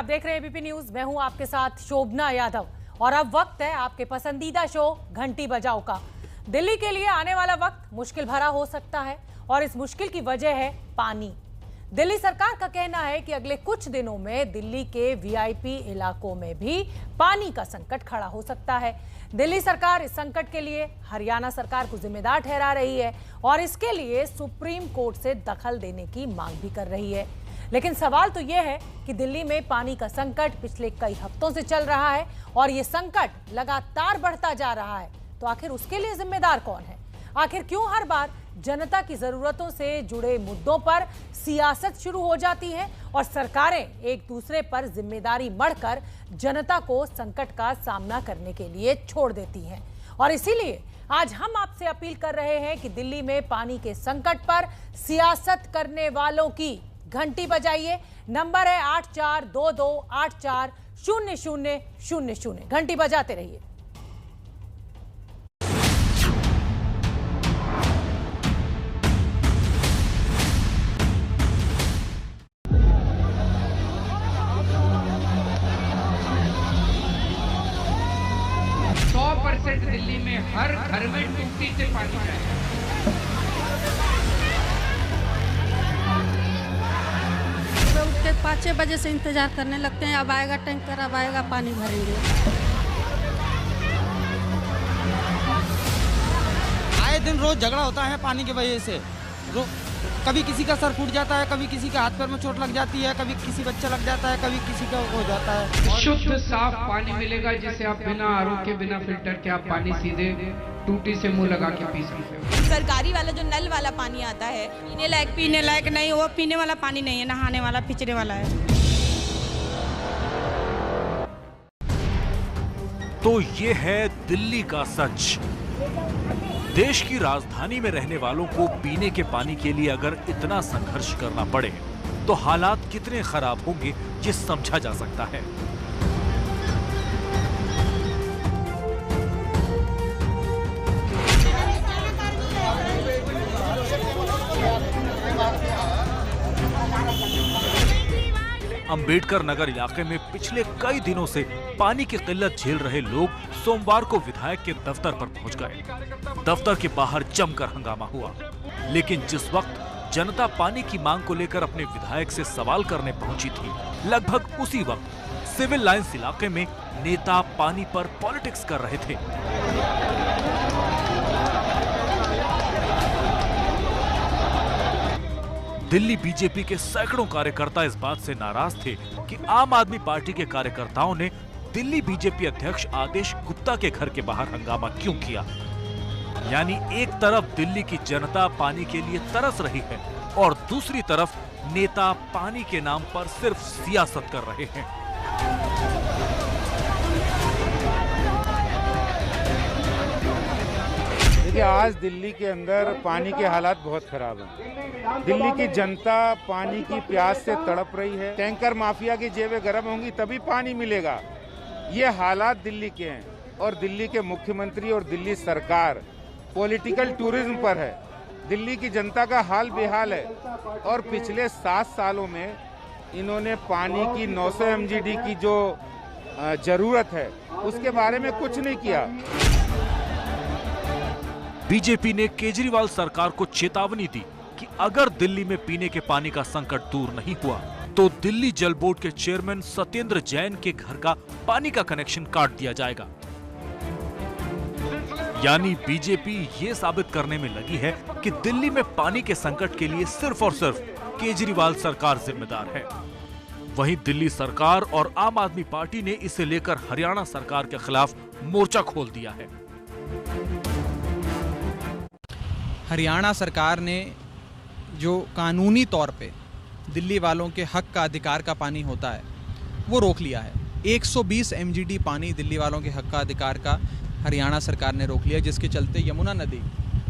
आप देख रहे हैं एबीपी न्यूज। मैं हूं आपके साथ शोभना यादव और अब वक्त है आपके पसंदीदा शो घंटी बजाओ का। दिल्ली के लिए आने वाला वक्त मुश्किल भरा हो सकता है और इस मुश्किल की वजह है पानी। दिल्ली सरकार का कहना है कि अगले कुछ दिनों में दिल्ली के वीआईपी इलाकों में भी पानी का संकट खड़ा हो सकता है। दिल्ली सरकार इस संकट के लिए हरियाणा सरकार को जिम्मेदार ठहरा रही है और इसके लिए सुप्रीम कोर्ट से दखल देने की मांग भी कर रही है। लेकिन सवाल तो यह है कि दिल्ली में पानी का संकट पिछले कई हफ्तों से चल रहा है और यह संकट लगातार बढ़ता जा रहा है, तो आखिर उसके लिए जिम्मेदार कौन है? आखिर क्यों हर बार जनता की जरूरतों से जुड़े मुद्दों पर सियासत शुरू हो जाती है और सरकारें एक दूसरे पर जिम्मेदारी बढ़कर जनता को संकट का सामना करने के लिए छोड़ देती हैं? और इसीलिए आज हम आपसे अपील कर रहे हैं कि दिल्ली में पानी के संकट पर सियासत करने वालों की घंटी बजाइए। नंबर है 8422840000। घंटी बजाते रहिए। दिल्ली में हर घर में टूटी से पानी जाए। 5-6 बजे से इंतजार करने लगते हैं, अब आएगा टैंकर, अब आएगा पानी भरेंगे। आए दिन रोज झगड़ा होता है पानी की वजह से। कभी किसी का सर फूट जाता है, कभी किसी के हाथ पैर में चोट लग जाती है, कभी किसी बच्चा लग जाता है, कभी किसी का हो जाता है। शुद्ध साफ पानी मिलेगा जिसे आप बिना आरओ के, बिना फिल्टर के आप पानी सीधे टूटी से मुंह लगा के पी सकते हो। सरकारी वाला जो नल वाला पानी आता है पीने लायक नहीं, वो पीने वाला पानी नहीं है, नहाने वाला पिछड़े वाला है। तो ये है दिल्ली का सच। देश की राजधानी में रहने वालों को पीने के पानी के लिए अगर इतना संघर्ष करना पड़े तो हालात कितने खराब होंगे ये समझा जा सकता है। अंबेडकर नगर इलाके में पिछले कई दिनों से पानी की किल्लत झेल रहे लोग सोमवार को विधायक के दफ्तर पर पहुंच गए। दफ्तर के बाहर जमकर हंगामा हुआ, लेकिन जिस वक्त जनता पानी की मांग को लेकर अपने विधायक से सवाल करने पहुंची थी, लगभग उसी वक्त सिविल लाइंस इलाके में नेता पानी पर पॉलिटिक्स कर रहे थे। दिल्ली बीजेपी के सैकड़ों कार्यकर्ता इस बात से नाराज थे कि आम आदमी पार्टी के कार्यकर्ताओं ने दिल्ली बीजेपी अध्यक्ष आदेश गुप्ता के घर के बाहर हंगामा क्यों किया। यानी एक तरफ दिल्ली की जनता पानी के लिए तरस रही है और दूसरी तरफ नेता पानी के नाम पर सिर्फ सियासत कर रहे हैं। देखिए, आज दिल्ली के अंदर पानी के हालात बहुत खराब हैं। दिल्ली की जनता पानी की प्यास से तड़प रही है। टैंकर माफिया की जेबें गर्म होंगी तभी पानी मिलेगा। ये हालात दिल्ली के हैं और दिल्ली के मुख्यमंत्री और दिल्ली सरकार पॉलिटिकल टूरिज्म पर है। दिल्ली की जनता का हाल बेहाल है और पिछले 7 सालों में इन्होंने पानी की 900 MGD की जो जरूरत है उसके बारे में कुछ नहीं किया। बीजेपी ने केजरीवाल सरकार को चेतावनी दी कि अगर दिल्ली में पीने के पानी का संकट दूर नहीं हुआ तो दिल्ली जल बोर्ड के चेयरमैन सत्येंद्र जैन के घर का पानी का कनेक्शन काट दिया जाएगा। यानी बीजेपी ये साबित करने में लगी है कि दिल्ली में पानी के संकट के लिए सिर्फ और सिर्फ केजरीवाल सरकार जिम्मेदार है। वहीं दिल्ली सरकार और आम आदमी पार्टी ने इसे लेकर हरियाणा सरकार के खिलाफ मोर्चा खोल दिया है। हरियाणा सरकार ने जो कानूनी तौर पे दिल्ली वालों के हक का अधिकार का पानी होता है वो रोक लिया है। 120 MGD पानी दिल्ली वालों के हक का अधिकार का हरियाणा सरकार ने रोक लिया, जिसके चलते यमुना नदी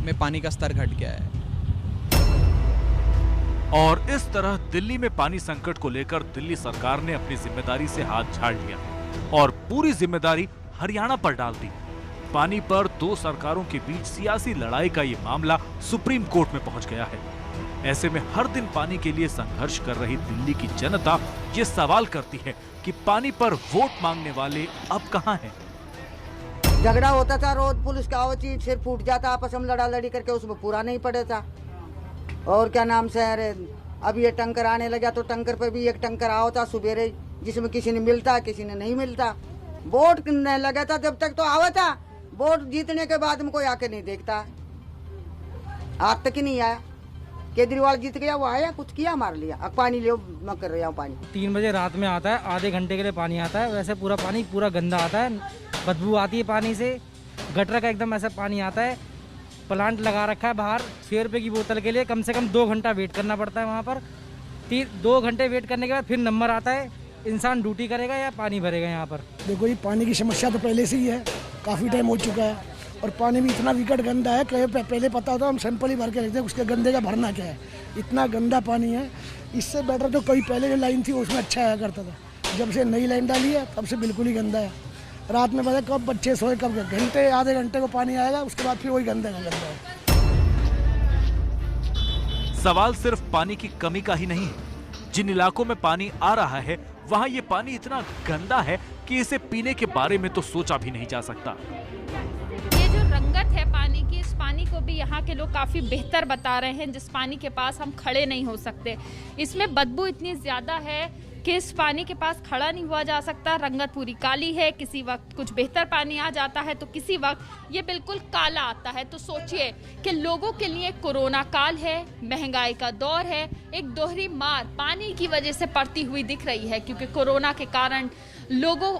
में पानी का स्तर घट गया है। और इस तरह दिल्ली में पानी संकट को लेकर दिल्ली सरकार ने अपनी जिम्मेदारी से हाथ झाड़ लिया और पूरी जिम्मेदारी हरियाणा पर डाल दी। पानी पर 2 सरकारों के बीच सियासी लड़ाई का ये मामला सुप्रीम कोर्ट में पहुंच गया है। ऐसे में हर दिन पानी के लिए संघर्ष कर रही दिल्ली की जनता ये सवाल करती है कि पानी पर वोट मांगने वाले अब कहां हैं? झगड़ा होता था रोज, पुलिस का वो चीज सिर फूट जाता, आपस में लड़ा लड़ी करके उसमें पूरा नहीं पड़े था। और क्या नाम से अरे अब ये टंकर आने लगा तो टंकर पे भी एक टंकर आओ था सुबेरे, जिसमें किसी ने मिलता किसी ने नहीं मिलता। वोट नहीं लगा था जब तक तो आवा था, वोट जीतने के बाद में कोई आके नहीं देखता। आज तक ही नहीं आया। केजरीवाल जीत गया, वो आया कुछ किया मार लिया। अब पानी ले मैं कर रहा हूँ पानी 3 बजे रात में आता है, आधे घंटे के लिए पानी आता है। वैसे पूरा पानी पूरा गंदा आता है, बदबू आती है पानी से, गटर का एकदम ऐसा पानी आता है। प्लांट लगा रखा है बाहर 6 रुपये की बोतल के लिए, कम से कम 2 घंटा वेट करना पड़ता है वहाँ पर। 2 घंटे वेट करने के बाद फिर नंबर आता है, इंसान ड्यूटी करेगा या पानी भरेगा यहाँ पर। देखो ये पानी की समस्या तो पहले से ही है, काफ़ी टाइम हो चुका है, और पानी भी इतना विकट गंदा है कि पहले पता होता हम सैंपल ही भर के रखते हैं उसके गंदे का भरना क्या है। इतना गंदा पानी है, इससे बेटर तो कोई पहले जो लाइन थी उसमें अच्छा आया करता था। जब से नई लाइन डाली है तब से बिल्कुल ही गंदा है। रात में पता कब बच्चे सोए कब घंटे आधे घंटे को पानी आएगा, उसके बाद फिर वही गंदा का गंदा है। सवाल सिर्फ पानी की कमी का ही नहीं है। जिन इलाकों में पानी आ रहा है वहां ये पानी इतना गंदा है कि इसे पीने के बारे में तो सोचा भी नहीं जा सकता। ये जो रंगत है पानी की, इस पानी को भी यहाँ के लोग काफी बेहतर बता रहे हैं, जिस पानी के पास हम खड़े नहीं हो सकते। इसमें बदबू इतनी ज्यादा है कि इस पानी के पास खड़ा नहीं हुआ जा सकता। रंगत पूरी काली है, किसी वक्त कुछ बेहतर पानी आ जाता है तो किसी वक्त ये बिल्कुल काला आता है। तो सोचिए कि लोगों के लिए कोरोना काल है, महंगाई का दौर है, एक दोहरी मार पानी की वजह से पड़ती हुई दिख रही है, क्योंकि कोरोना के कारण लोगों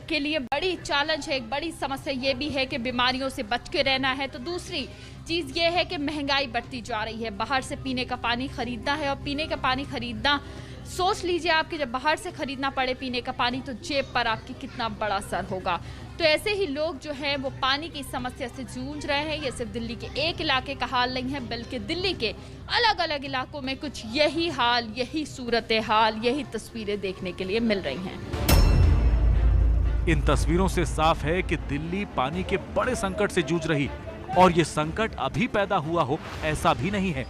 के लिए बड़ी चैलेंज है, एक बड़ी समस्या ये भी है कि बीमारियों से बच के रहना है। तो दूसरी चीज़ ये है कि महंगाई बढ़ती जा रही है, बाहर से पीने का पानी खरीदना है, और पीने का पानी खरीदना, सोच लीजिए आपके जब बाहर से खरीदना पड़े पीने का पानी तो जेब पर आपकी कितना बड़ा असर होगा। तो ऐसे ही लोग जो हैं वो पानी की समस्या से जूझ रहे हैं। ये सिर्फ दिल्ली के एक इलाके का हाल नहीं है, बल्कि दिल्ली के अलग अलग इलाकों में कुछ यही हाल, यही सूरत हाल, यही तस्वीरें देखने के लिए मिल रही हैं। इन तस्वीरों से साफ है कि दिल्ली पानी के बड़े संकट से जूझ रही, और ये संकट अभी पैदा हुआ हो ऐसा भी नहीं है।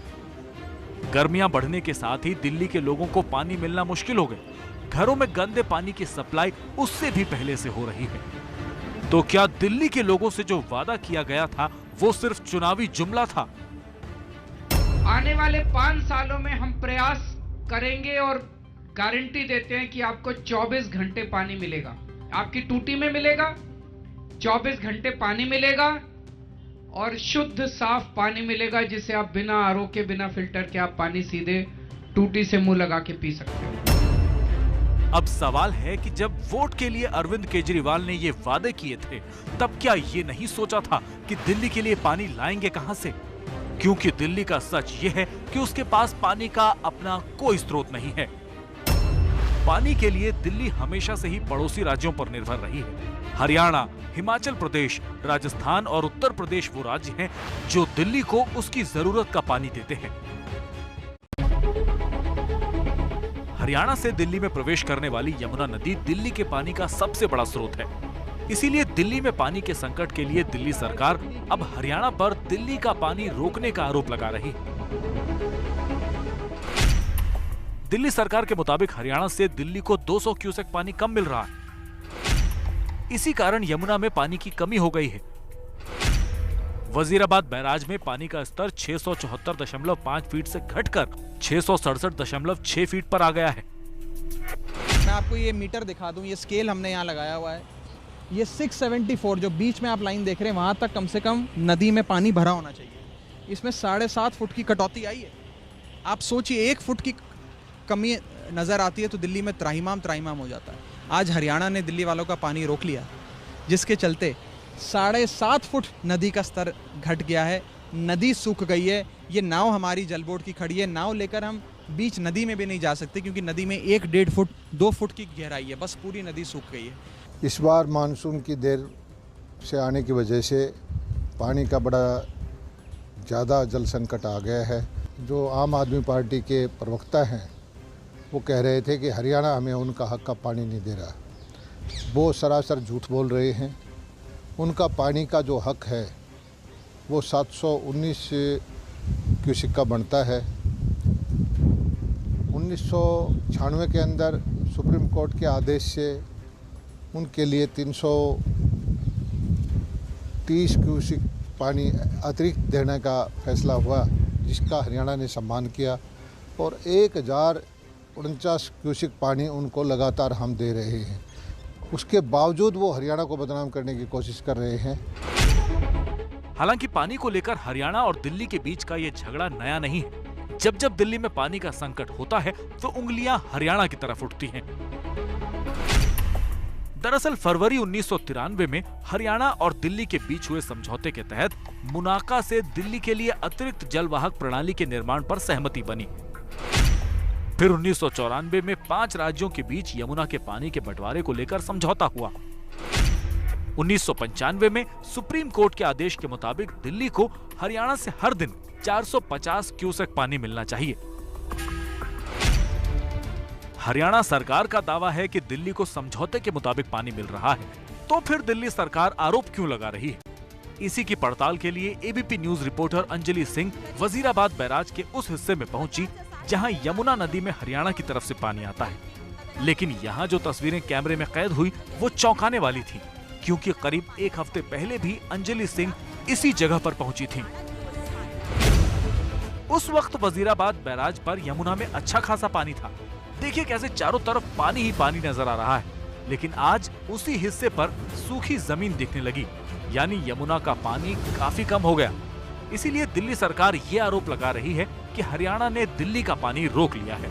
गर्मियां बढ़ने के साथ ही दिल्ली के लोगों को पानी मिलना मुश्किल हो गई। घरों में गंदे पानी की सप्लाई उससे भी पहले से हो रही है। तो क्या दिल्ली के लोगों से जो वादा किया गया था वो सिर्फ चुनावी जुमला था? आने वाले 5 सालों में हम प्रयास करेंगे और गारंटी देते हैं कि आपको 24 घंटे पानी मिलेगा। आपकी टूटी में मिलेगा, 24 घंटे पानी मिलेगा, और शुद्ध साफ पानी मिलेगा, जिसे आप बिना आरओ के, बिना फिल्टर के आप पानी सीधे टूटी से मुंह लगा के पी सकते हो। अब सवाल है कि जब वोट के लिए अरविंद केजरीवाल ने ये वादे किए थे, तब क्या ये नहीं सोचा था कि दिल्ली के लिए पानी लाएंगे कहां से? क्योंकि दिल्ली का सच ये है कि उसके पास पानी का अपना कोई स्रोत नहीं है। पानी के लिए दिल्ली हमेशा से ही पड़ोसी राज्यों पर निर्भर रही है। हरियाणा, हिमाचल प्रदेश, राजस्थान और उत्तर प्रदेश वो राज्य हैं जो दिल्ली को उसकी जरूरत का पानी देते हैं। हरियाणा से दिल्ली में प्रवेश करने वाली यमुना नदी दिल्ली के पानी का सबसे बड़ा स्रोत है। इसीलिए दिल्ली में पानी के संकट के लिए दिल्ली सरकार अब हरियाणा पर दिल्ली का पानी रोकने का आरोप लगा रही है। दिल्ली सरकार के मुताबिक हरियाणा से दिल्ली को 200 क्यूसेक पानी कम मिल रहा है। इसी कारण यमुना में पानी की कमी हो गई है। वजीराबाद बैराज में पानी का स्तर 674.5 फीट से घटकर 667.6 फीट पर आ गया है। मैं आपको ये मीटर दिखा दूं, ये स्केल हमने यहाँ लगाया हुआ है। ये 674 जो बीच में आप लाइन देख रहे हैं वहां तक कम से कम नदी में पानी भरा होना चाहिए। इसमें 7.5 फुट की कटौती आई है। आप सोचिए 1 फुट की कमी नजर आती है तो दिल्ली में त्राहिमाम हो जाता है। आज हरियाणा ने दिल्ली वालों का पानी रोक लिया, जिसके चलते 7.5 फुट नदी का स्तर घट गया है। नदी सूख गई है। ये नाव हमारी जल बोर्ड की खड़ी है, नाव लेकर हम बीच नदी में भी नहीं जा सकते, क्योंकि नदी में 1-1.5 फुट 2 फुट की गहराई है, बस पूरी नदी सूख गई है। इस बार मानसून की देर से आने की वजह से पानी का बड़ा ज़्यादा जल संकट आ गया है। जो आम आदमी पार्टी के प्रवक्ता हैं वो कह रहे थे कि हरियाणा हमें उनका हक का पानी नहीं दे रहा। वो सरासर झूठ बोल रहे हैं। उनका पानी का जो हक है वो 719 क्यूसिक का बनता है। 1996 के अंदर सुप्रीम कोर्ट के आदेश से उनके लिए 330 क्यूसिक पानी अतिरिक्त देने का फैसला हुआ, जिसका हरियाणा ने सम्मान किया और 1049 क्यूसिक पानी उनको लगातार हम दे रहे हैं। उसके बावजूद वो हरियाणा को बदनाम करने की कोशिश कर रहे हैं। हालांकि पानी को लेकर हरियाणा और दिल्ली के बीच का ये झगड़ा नया नहीं है। जब जब दिल्ली में पानी का संकट होता है तो उंगलियां हरियाणा की तरफ उठती हैं। दरअसल फरवरी 1993 में हरियाणा और दिल्ली के बीच हुए समझौते के तहत मुनाका से दिल्ली के लिए अतिरिक्त जलवाहक प्रणाली के निर्माण पर सहमति बनी। फिर 1994 में 5 राज्यों के बीच यमुना के पानी के बंटवारे को लेकर समझौता हुआ। 1995 में सुप्रीम कोर्ट के आदेश के मुताबिक दिल्ली को हरियाणा से हर दिन 450 क्यूसेक पानी मिलना चाहिए। हरियाणा सरकार का दावा है कि दिल्ली को समझौते के मुताबिक पानी मिल रहा है, तो फिर दिल्ली सरकार आरोप क्यों लगा रही है? इसी की पड़ताल के लिए ABP news reporter Anjali Singh Wazirabad barrage के उस हिस्से में पहुंची जहां यमुना नदी में हरियाणा की तरफ से पानी आता है। लेकिन यहां जो तस्वीरें कैमरे में कैद हुई वो चौंकाने वाली थी, क्योंकि करीब 1 हफ्ते पहले भी अंजलि सिंह इसी जगह पर पहुंची थी। उस वक्त वजीराबाद बैराज पर यमुना में अच्छा खासा पानी था। देखिए कैसे चारों तरफ पानी ही पानी नजर आ रहा है। लेकिन आज उसी हिस्से पर सूखी जमीन दिखने लगी, यानी यमुना का पानी काफी कम हो गया। इसीलिए दिल्ली सरकार ये आरोप लगा रही है कि हरियाणा ने दिल्ली का पानी रोक लिया है।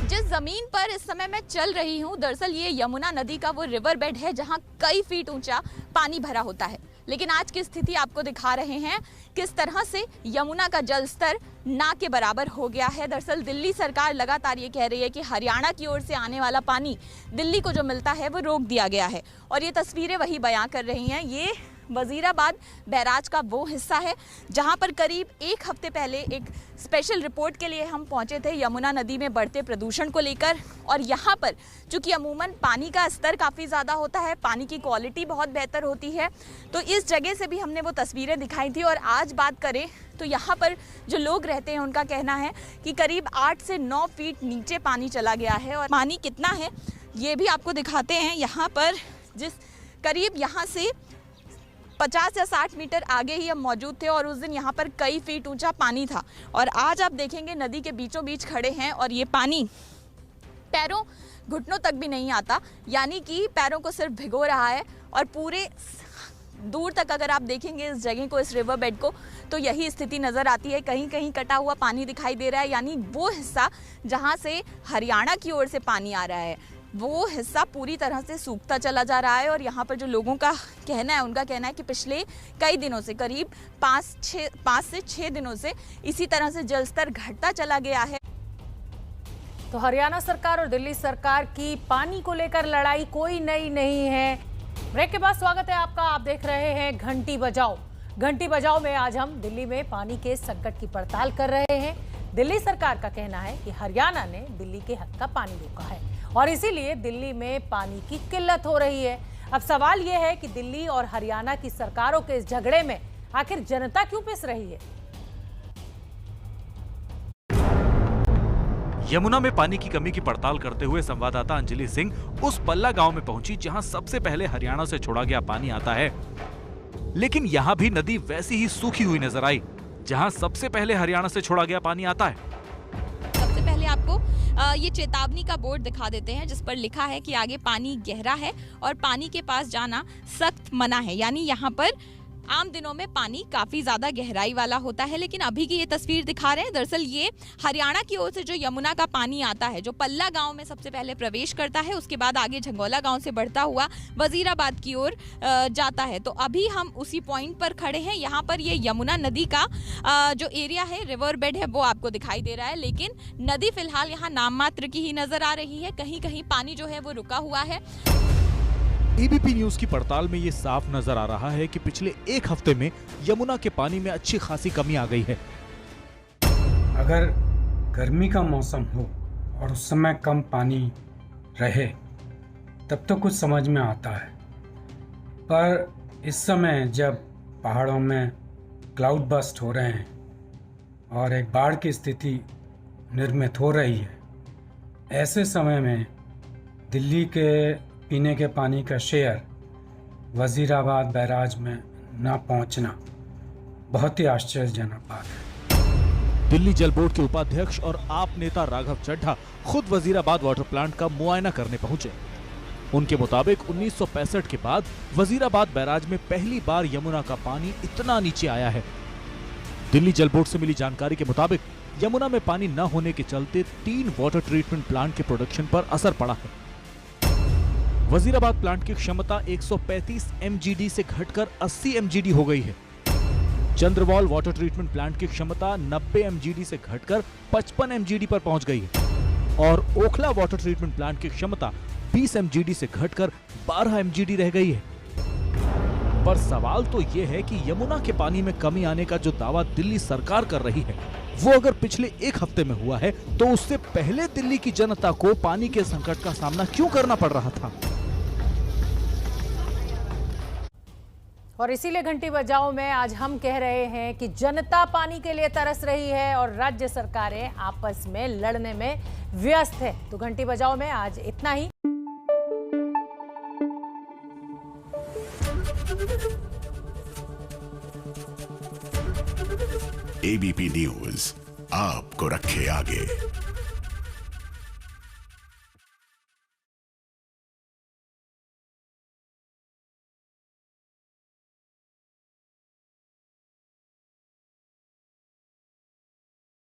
जिस जमीन पर इस समय मैं चल रही हूँ, दरअसल ये यमुना नदी का वो रिवर बेड है जहाँ कई फीट ऊंचा पानी भरा होता है। लेकिन आज की स्थिति आपको दिखा रहे हैं किस तरह से यमुना का जल स्तर ना के बराबर हो गया है। दरअसल दिल्ली सरकार लगातार ये कह रही है कि हरियाणा की ओर से आने वाला पानी दिल्ली को जो मिलता है वो रोक दिया गया है, और ये तस्वीरें वही बयां कर रही हैं। ये वजीराबाद बैराज का वो हिस्सा है जहां पर करीब 1 हफ्ते पहले एक स्पेशल रिपोर्ट के लिए हम पहुंचे थे यमुना नदी में बढ़ते प्रदूषण को लेकर। और यहां पर चूंकि अमूमन पानी का स्तर काफ़ी ज़्यादा होता है, पानी की क्वालिटी बहुत बेहतर होती है, तो इस जगह से भी हमने वो तस्वीरें दिखाई थी। और आज बात करें तो यहाँ पर जो लोग रहते हैं उनका कहना है कि करीब 8 से 9 फीट नीचे पानी चला गया है। और पानी कितना है ये भी आपको दिखाते हैं। यहाँ पर जिस करीब यहाँ से 50 या 60 मीटर आगे ही हम मौजूद थे और उस दिन यहाँ पर कई फीट ऊंचा पानी था। और आज आप देखेंगे नदी के बीचों बीच खड़े हैं और ये पानी पैरों घुटनों तक भी नहीं आता, यानी कि पैरों को सिर्फ भिगो रहा है। और पूरे दूर तक अगर आप देखेंगे इस जगह को, इस रिवर बेड को, तो यही स्थिति नज़र आती है। कहीं कहीं कटा हुआ पानी दिखाई दे रहा है, यानी वो हिस्सा जहाँ से हरियाणा की ओर से पानी आ रहा है वो हिस्सा पूरी तरह से सूखता चला जा रहा है। और यहाँ पर जो लोगों का कहना है, उनका कहना है कि पिछले कई दिनों से, करीब 5 से 6 दिनों से इसी तरह से जल स्तर घटता चला गया है। तो हरियाणा सरकार और दिल्ली सरकार की पानी को लेकर लड़ाई कोई नई नहीं है। ब्रेक के बाद स्वागत है आपका। आप देख रहे हैं घंटी बजाओ। घंटी बजाओ में आज हम दिल्ली में पानी के संकट की पड़ताल कर रहे हैं। दिल्ली सरकार का कहना है कि हरियाणा ने दिल्ली के हक का पानी रोका है और इसीलिए दिल्ली में पानी की किल्लत हो रही है। अब सवाल यह है कि दिल्ली और हरियाणा की सरकारों के इस झगड़े में आखिर जनता क्यों पिस रही है? यमुना में पानी की कमी की पड़ताल करते हुए संवाददाता अंजलि सिंह उस पल्ला गांव में पहुंची जहां सबसे पहले हरियाणा से छोड़ा गया पानी आता है। लेकिन यहां भी नदी वैसी ही सूखी हुई नजर आई जहां सबसे पहले हरियाणा से छोड़ा गया पानी आता है। सबसे पहले आपको ये चेतावनी का बोर्ड दिखा देते हैं जिस पर लिखा है कि आगे पानी गहरा है और पानी के पास जाना सख्त मना है। यानी यहाँ पर आम दिनों में पानी काफ़ी ज़्यादा गहराई वाला होता है, लेकिन अभी की ये तस्वीर दिखा रहे हैं। दरअसल ये हरियाणा की ओर से जो यमुना का पानी आता है, जो पल्ला गांव में सबसे पहले प्रवेश करता है, उसके बाद आगे झंगोला गांव से बढ़ता हुआ वजीराबाद की ओर जाता है। तो अभी हम उसी पॉइंट पर खड़े हैं। यहाँ पर ये यमुना नदी का जो एरिया है, रिवर बेड है, वो आपको दिखाई दे रहा है, लेकिन नदी फिलहाल यहाँ नाम मात्र की ही नज़र आ रही है। कहीं कहीं पानी जो है वो रुका हुआ है। एबीपी न्यूज की पड़ताल में ये साफ नजर आ रहा है कि पिछले 1 हफ्ते में यमुना के पानी में अच्छी खासी कमी आ गई है। अगर गर्मी का मौसम हो और उस समय कम पानी रहे तब तो कुछ समझ में आता है, पर इस समय जब पहाड़ों में क्लाउड बस्ट हो रहे हैं और एक बाढ़ की स्थिति निर्मित हो रही है। ऐसे समय में दिल्ली के पीने के पानी का शेयर वजीराबाद बैराज में न पहुंचना बहुत ही आश्चर्यजनक बात है। दिल्ली जल बोर्ड के उपाध्यक्ष और आप नेता राघव चड्ढा खुद वजीराबाद वाटर प्लांट का मुआयना करने पहुंचे। उनके मुताबिक 1965 के बाद वजीराबाद बैराज में पहली बार यमुना का पानी इतना नीचे आया है। दिल्ली जल बोर्ड से मिली जानकारी के मुताबिक यमुना में पानी न होने के चलते 3 वाटर ट्रीटमेंट प्लांट के प्रोडक्शन पर असर पड़ा है। वजीराबाद प्लांट की क्षमता 135 MGD से घटकर 80 MGD हो गई है। चंद्रवाल वाटर ट्रीटमेंट प्लांट की क्षमता 90 MGD से घटकर 55 MGD पर पहुंच गई है और ओखला वाटर ट्रीटमेंट प्लांट की क्षमता 20 MGD से घटकर 12 MGD रह गई है। पर सवाल तो यह है कि यमुना के पानी में कमी आने का जो दावा दिल्ली सरकार कर रही है, वो अगर पिछले 1 हफ्ते में हुआ है तो उससे पहले दिल्ली की जनता को पानी के संकट का सामना क्यों करना पड़ रहा था? और इसीलिए घंटी बजाओ में आज हम कह रहे हैं कि जनता पानी के लिए तरस रही है और राज्य सरकारें आपस में लड़ने में व्यस्त है। तो घंटी बजाओ में आज इतना ही। ABP न्यूज़ आपको रखे आगे।